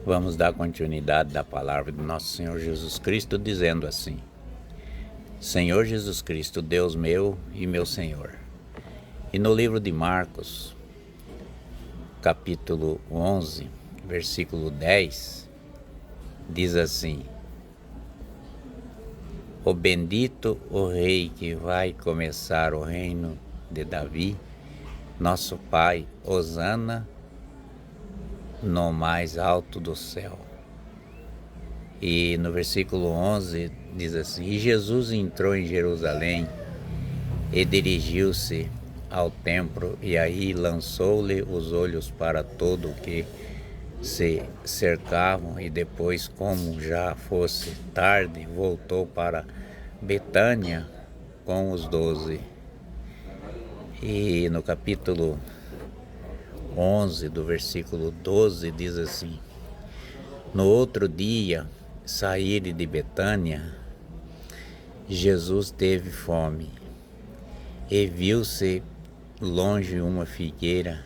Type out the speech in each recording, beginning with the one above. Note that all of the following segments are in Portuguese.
Vamos dar continuidade da palavra do nosso Senhor Jesus Cristo, dizendo assim: Senhor Jesus Cristo, Deus meu e meu Senhor. E no livro de Marcos, capítulo 11, versículo 10, diz assim: O bendito o rei que vai começar o reino de Davi, nosso Pai, hosana no mais alto do céu. E no versículo 11 diz assim: E Jesus entrou em Jerusalém e dirigiu-se ao templo, e aí lançou-lhe os olhos para todo o que se cercavam, e depois, como já fosse tarde, voltou para Betânia com os 12. E no capítulo 11, do versículo 12, diz assim: No outro dia, saíram de Betânia, Jesus teve fome, e viu-se longe uma figueira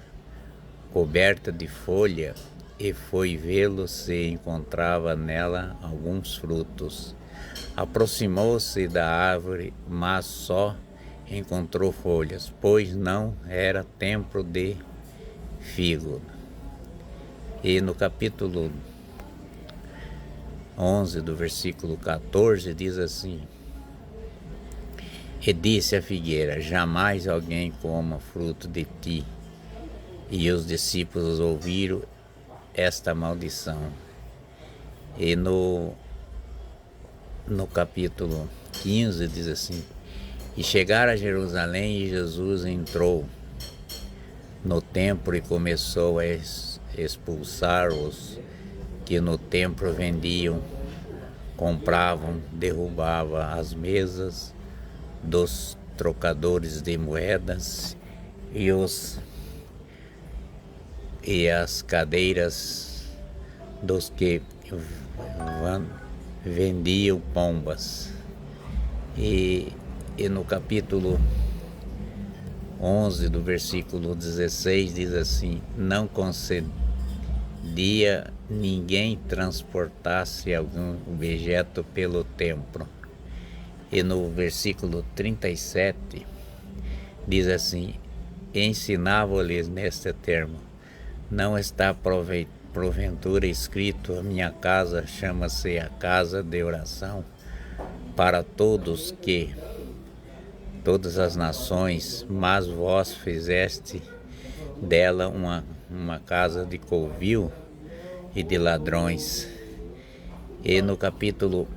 coberta de folha, e foi vê-lo se encontrava nela alguns frutos. Aproximou-se da árvore, mas só encontrou folhas, pois não era tempo de figo. E no capítulo 11, do versículo 14, diz assim: E disse a figueira: Jamais alguém coma fruto de ti. E os discípulos ouviram esta maldição. E no capítulo 15 diz assim: E chegaram a Jerusalém, e Jesus entrou no templo e começou a expulsar os que no templo vendiam, compravam, derrubava as mesas dos trocadores de moedas e as cadeiras dos que vendiam pombas. E no capítulo 11, do versículo 16, diz assim: Não concedia ninguém transportasse algum objeto pelo templo. E no versículo 37, diz assim: Ensinava-lhes neste termo: Não está porventura escrito, a minha casa chama-se a casa de oração para todas as nações, mas vós fizeste dela uma casa de covil e de ladrões. E no capítulo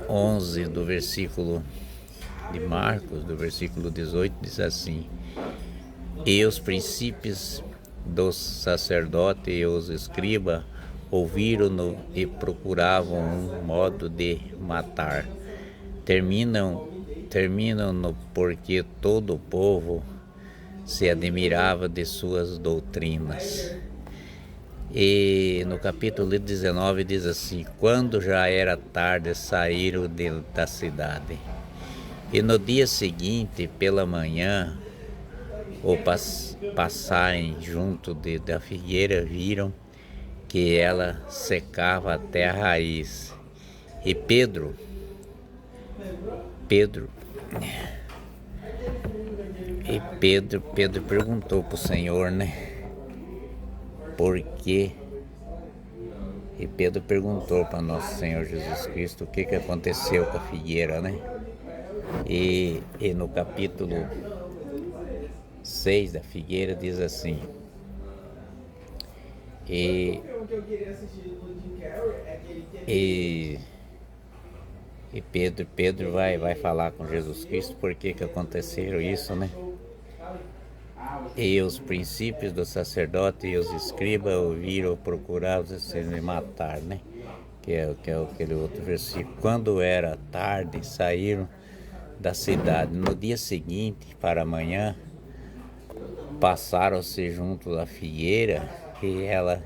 11, do versículo de Marcos, do versículo 18, diz assim: E os príncipes dos sacerdotes e os escribas ouviram-no e procuravam um modo de matar. Terminam-no porque todo o povo se admirava de suas doutrinas. E no capítulo 19 diz assim: Quando já era tarde, saíram da cidade. E no dia seguinte, pela manhã, ao passarem junto da figueira, viram que ela secava até a raiz. E Pedro perguntou para o Senhor, né? Por quê? E Pedro perguntou para nosso Senhor Jesus Cristo o que aconteceu com a figueira, né? E no capítulo 6 da figueira diz assim: E Pedro vai falar com Jesus Cristo por que aconteceram isso, né? E os princípios do sacerdote e os escribas ouviram procurar se matar, né? Que é aquele outro versículo. Quando era tarde, saíram da cidade. No dia seguinte, para amanhã, passaram-se junto da figueira, e ela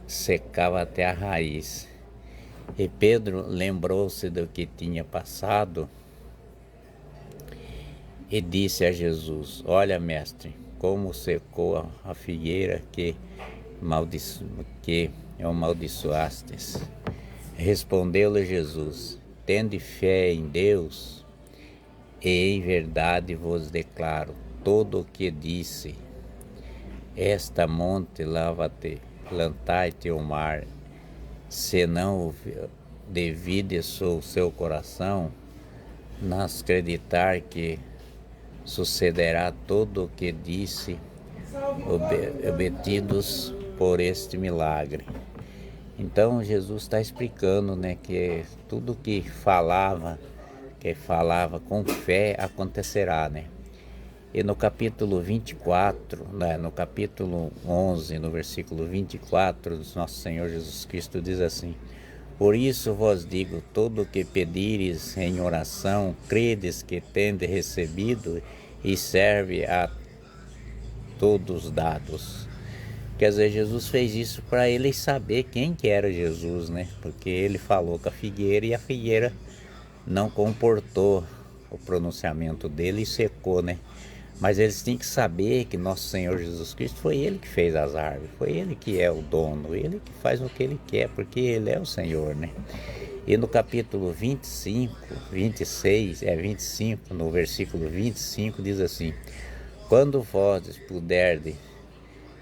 secava até a raiz. E Pedro lembrou-se do que tinha passado e disse a Jesus: Olha, mestre, como secou a figueira que que o amaldiçoastes. Respondeu-lhe Jesus: tende fé em Deus, e em verdade vos declaro, todo o que disse esta monte lava-te, plantai-te ao mar, se não devides o seu coração, não acreditar que sucederá tudo o que disse, obtidos por este milagre. Então Jesus está explicando, né, que tudo que falava com fé acontecerá, né? E no capítulo 24, né, no capítulo 11, no versículo 24, nosso Senhor Jesus Cristo diz assim: por isso vos digo, tudo o que pedires em oração, credes que tendes recebido, e serve a todos dados. Quer dizer, Jesus fez isso para eles saber quem que era Jesus, né? Porque ele falou com a figueira e a figueira não comportou o pronunciamento dele e secou, né? Mas eles têm que saber que nosso Senhor Jesus Cristo foi ele que fez as árvores, foi ele que é o dono, ele que faz o que ele quer, porque ele é o Senhor, né? E no capítulo 25, no versículo 25, diz assim: quando vós puderdes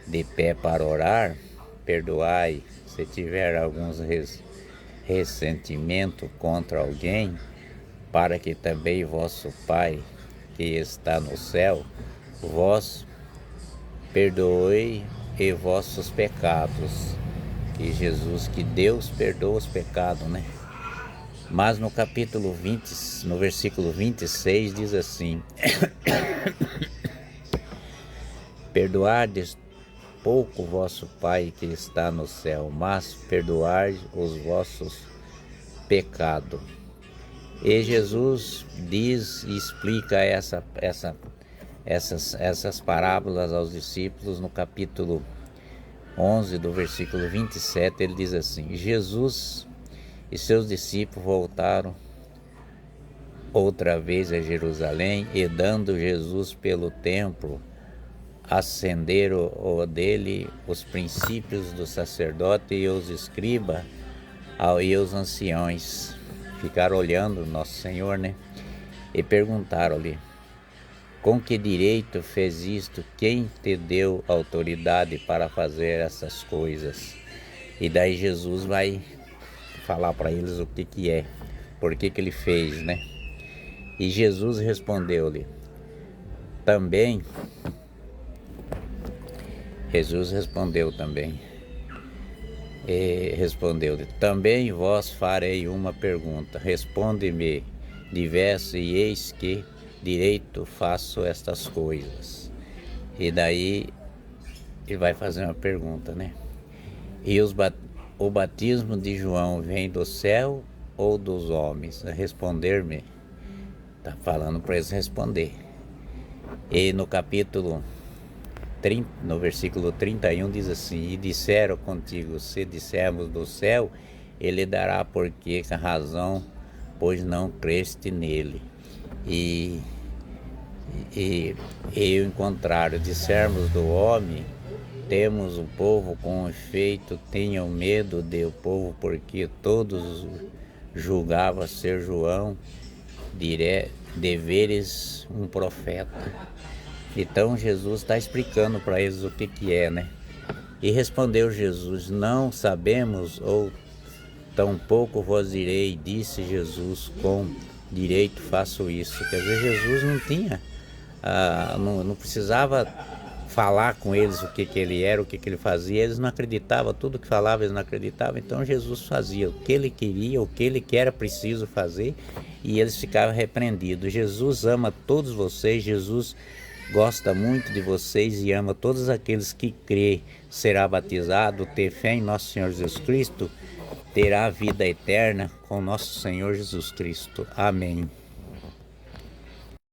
de pé para orar, perdoai se tiver alguns ressentimento contra alguém, para que também vosso Pai que está no céu vós perdoe e vossos pecados. Que Deus perdoa os pecados, né? Mas no capítulo 20, no versículo 26 diz assim: perdoardes pouco vosso Pai que está no céu, mas perdoai os vossos pecados. E Jesus diz e explica essas parábolas aos discípulos no capítulo 11, do versículo 27, ele diz assim: Jesus e seus discípulos voltaram outra vez a Jerusalém, e dando Jesus pelo templo, acenderam dele os princípios do sacerdote e os escribas e os anciões. Ficaram olhando nosso Senhor, né? E perguntaram-lhe: com que direito fez isto? Quem te deu autoridade para fazer essas coisas? E daí Jesus vai falar para eles o que é, por que ele fez, né? E Jesus respondeu-lhe também, também vós farei uma pergunta, responde-me diverso, e eis que direito faço estas coisas. E daí ele vai fazer uma pergunta, né? E o batismo de João vem do céu ou dos homens? Responder-me. Está falando para eles responder. E no capítulo 30, no versículo 31 diz assim: e disseram contigo, se dissermos do céu, ele dará porque a razão, pois não creste nele. E em contrário, dissermos do homem, temos o povo com efeito, tenham medo do povo, porque todos julgavam ser João deveres um profeta. Então Jesus está explicando para eles o que é, né? E respondeu Jesus: não sabemos, ou tampouco vos direi, disse Jesus, com direito faço isso. Quer dizer, Jesus não tinha, não precisava falar com eles o que ele era, o que ele fazia. Eles não acreditavam, tudo que falava eles não acreditavam. Então Jesus fazia o que ele queria, o que ele que era preciso fazer, e eles ficavam repreendidos. Jesus ama todos vocês, Jesus gosta muito de vocês e ama todos aqueles que crê, será batizado, ter fé em nosso Senhor Jesus Cristo, terá vida eterna com nosso Senhor Jesus Cristo. Amém.